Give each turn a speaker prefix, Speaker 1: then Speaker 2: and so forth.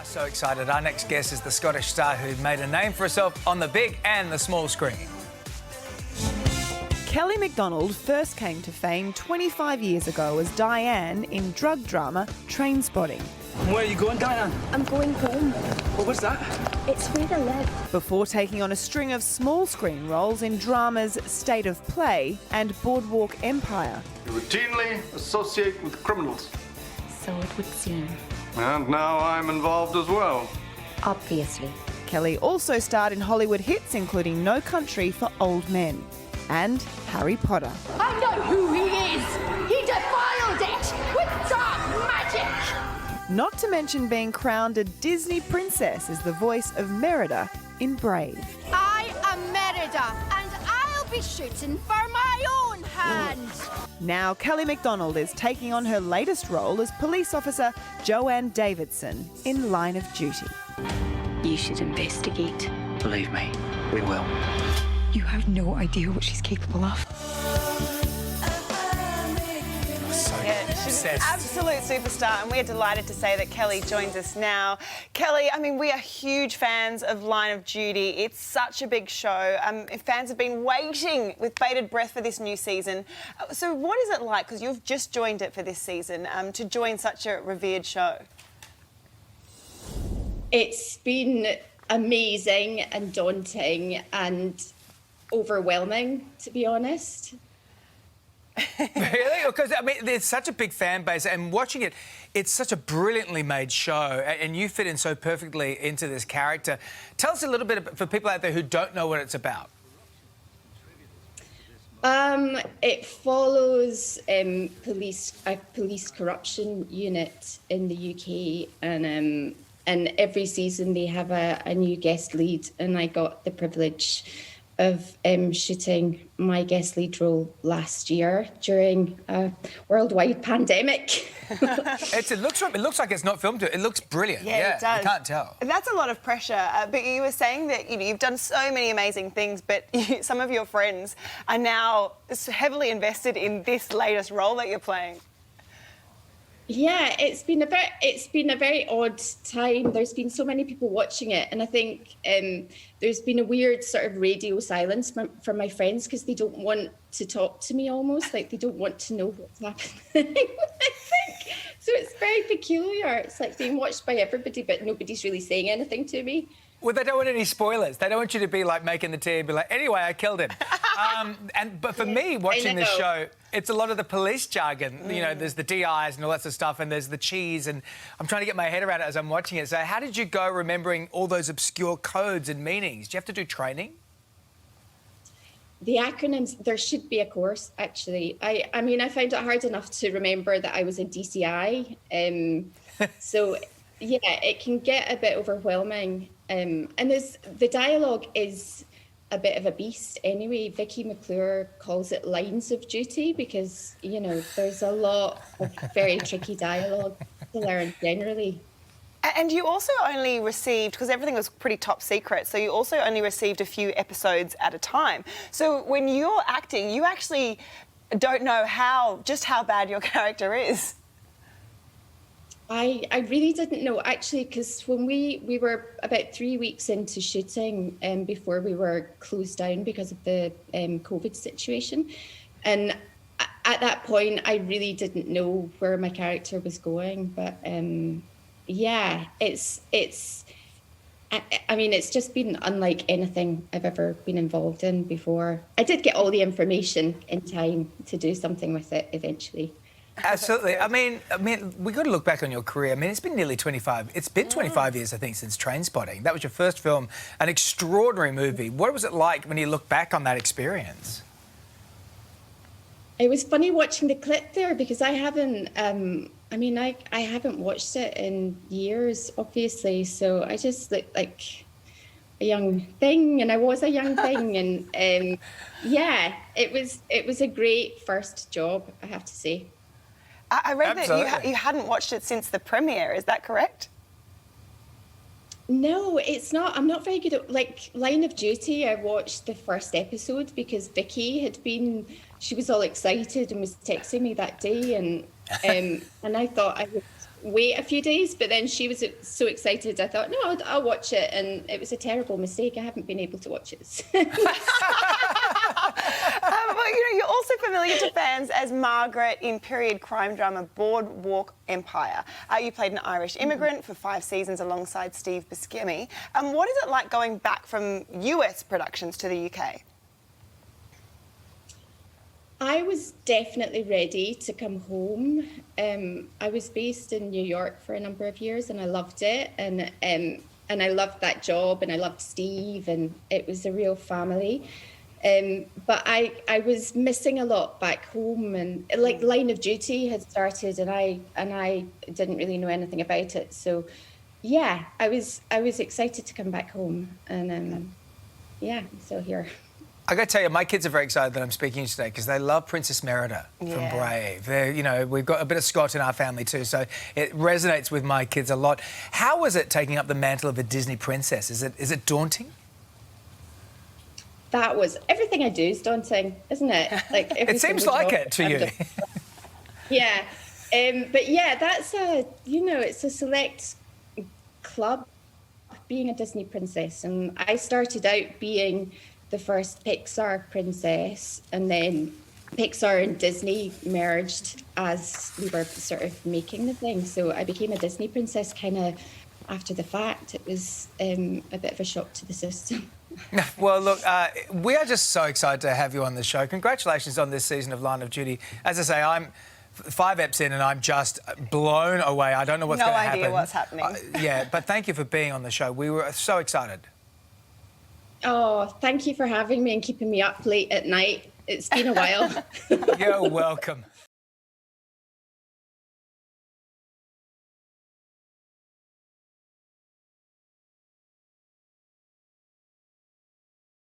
Speaker 1: So excited. Our next guest is the Scottish star who made a name for herself on the big and the small screen.
Speaker 2: Kelly Macdonald first came to fame 25 years ago as Diane in drug drama TRAINSPOTTING.
Speaker 3: Where are you going, Diane?
Speaker 4: I'm going home.
Speaker 3: Well, what's that?
Speaker 4: It's where I live.
Speaker 2: Before taking on a string of small screen roles in dramas State of Play and Boardwalk Empire.
Speaker 5: You routinely associate with criminals.
Speaker 4: So it would seem.
Speaker 5: And now I'm involved as well.
Speaker 4: Obviously.
Speaker 2: Kelly also starred in Hollywood hits including No Country for Old Men and Harry Potter.
Speaker 6: I know who he is! He defiled it with dark magic!
Speaker 2: Not to mention being crowned a Disney princess as the voice of Merida in Brave.
Speaker 6: I am Merida, and I'll be shooting for my own hand!
Speaker 2: Now Kelly Macdonald is taking on her latest role as police officer Joanne Davidson in Line of Duty.
Speaker 7: You should investigate.
Speaker 3: Believe me, we will.
Speaker 7: You have no idea what she's capable of.
Speaker 2: She's an absolute superstar, and we're delighted to say that Kelly joins us now. Kelly, I mean, we are huge fans of Line of Duty. It's such a big show. Fans have been waiting with bated breath for this new season. So what is it like, because you've just joined it for this season, to join such a revered show?
Speaker 8: It's been amazing and daunting and overwhelming, to be honest.
Speaker 1: Really? Because, I mean, there's such a big fan base, and watching it, it's such a brilliantly made show, and you fit in so perfectly into this character. Tell us a little bit, for people out there who don't know what it's about.
Speaker 8: It follows a police corruption unit in the UK, and every season they have a new guest lead, and I got the privilege of shooting my guest lead role last year during a worldwide pandemic.
Speaker 1: It looks like it's not filmed. It looks brilliant.
Speaker 2: Yeah, it does.
Speaker 1: You can't tell.
Speaker 2: That's a lot of pressure. But you were saying that you've done so many amazing things, but some of your friends are now heavily invested in this latest role that you're playing.
Speaker 8: Yeah, it's been a very odd time. There's been so many people watching it, and I think there's been a weird sort of radio silence from my friends because they don't want to talk to me, almost like they don't want to know what's happening. I think so. It's very peculiar. It's like being watched by everybody, but nobody's really saying anything to me.
Speaker 1: Well, they don't want any spoilers. They don't want you to be like making the tea and be like, anyway, I killed him. But for me, watching this show, it's a lot of the police jargon. You know, there's the DIs and all that sort of stuff, and there's the cheese, and I'm trying to get my head around it as I'm watching it. So how did you go remembering all those obscure codes and meanings? Do you have to do training?
Speaker 8: The acronyms, there should be a course, actually. I mean, I found it hard enough to remember that I was a DCI. So, yeah, it can get a bit overwhelming. And the dialogue is a bit of a beast anyway. Vicky McClure calls it lines of duty because, you know, there's a lot of very tricky dialogue to learn generally.
Speaker 2: And you also only received, because everything was pretty top secret, so you also only received a few episodes at a time. So when you're acting, you actually don't know just how bad your character is.
Speaker 8: I really didn't know, actually, because when we were about 3 weeks into shooting before we were closed down because of the COVID situation. And at that point, I really didn't know where my character was going. But yeah, I mean, it's just been unlike anything I've ever been involved in before. I did get all the information in time to do something with it eventually.
Speaker 1: Absolutely. I mean, we've got to look back on your career. I mean, it's been nearly 25... It's been 25 years, I think, since TRAINSPOTTING. That was your first film, an extraordinary movie. What was it like when you look back on that experience?
Speaker 8: It was funny watching the clip there because I haven't... I haven't watched it in years, obviously, so I just looked like a young thing, and I was a young thing, and yeah, it was a great first job, I have to say.
Speaker 2: I read
Speaker 1: Absolutely.
Speaker 2: that you hadn't watched it since the premiere. Is that correct?
Speaker 8: No, it's not. I'm not very good at, like, Line of Duty. I watched the first episode because Vicky she was all excited and was texting me that day, and I thought I would wait a few days, but then she was so excited. I thought, no, I'll watch it, and it was a terrible mistake. I haven't been able to watch it.
Speaker 2: Well, you're also familiar to fans as Margaret in period crime drama Boardwalk Empire. You played an Irish immigrant for 5 seasons alongside Steve Buscemi. What is it like going back from US productions to the UK?
Speaker 8: I was definitely ready to come home. I was based in New York for a number of years, and I loved it. And I loved that job, and I loved Steve, and it was a real family. But I was missing a lot back home, and like Line of Duty had started, and I didn't really know anything about it. So, yeah, I was excited to come back home, and yeah, I'm still here.
Speaker 1: I got to tell you, my kids are very excited that I'm speaking to you today because they love Princess Merida from Brave. They're, you know, we've got a bit of Scott in our family too, so it resonates with my kids a lot. How was it taking up the mantle of a Disney princess? Is it daunting?
Speaker 8: That was everything I do is daunting, isn't it? Like
Speaker 1: it seems like it to you.
Speaker 8: Yeah, but yeah, that's it's a select club being a Disney princess, and I started out being the first Pixar princess, and then Pixar and Disney merged as we were sort of making the thing. So I became a Disney princess kind of after the fact. It was a bit of a shock to the system.
Speaker 1: Well, look, we are just so excited to have you on the show. Congratulations on this season of Line of Duty. As I say, I'm 5 eps in and I'm just blown away. I don't know what's going to happen.
Speaker 2: No idea what's happening.
Speaker 1: Yeah, but thank you for being on the show. We were so excited.
Speaker 8: Oh, thank you for having me and keeping me up late at night. It's been a while.
Speaker 1: You're welcome.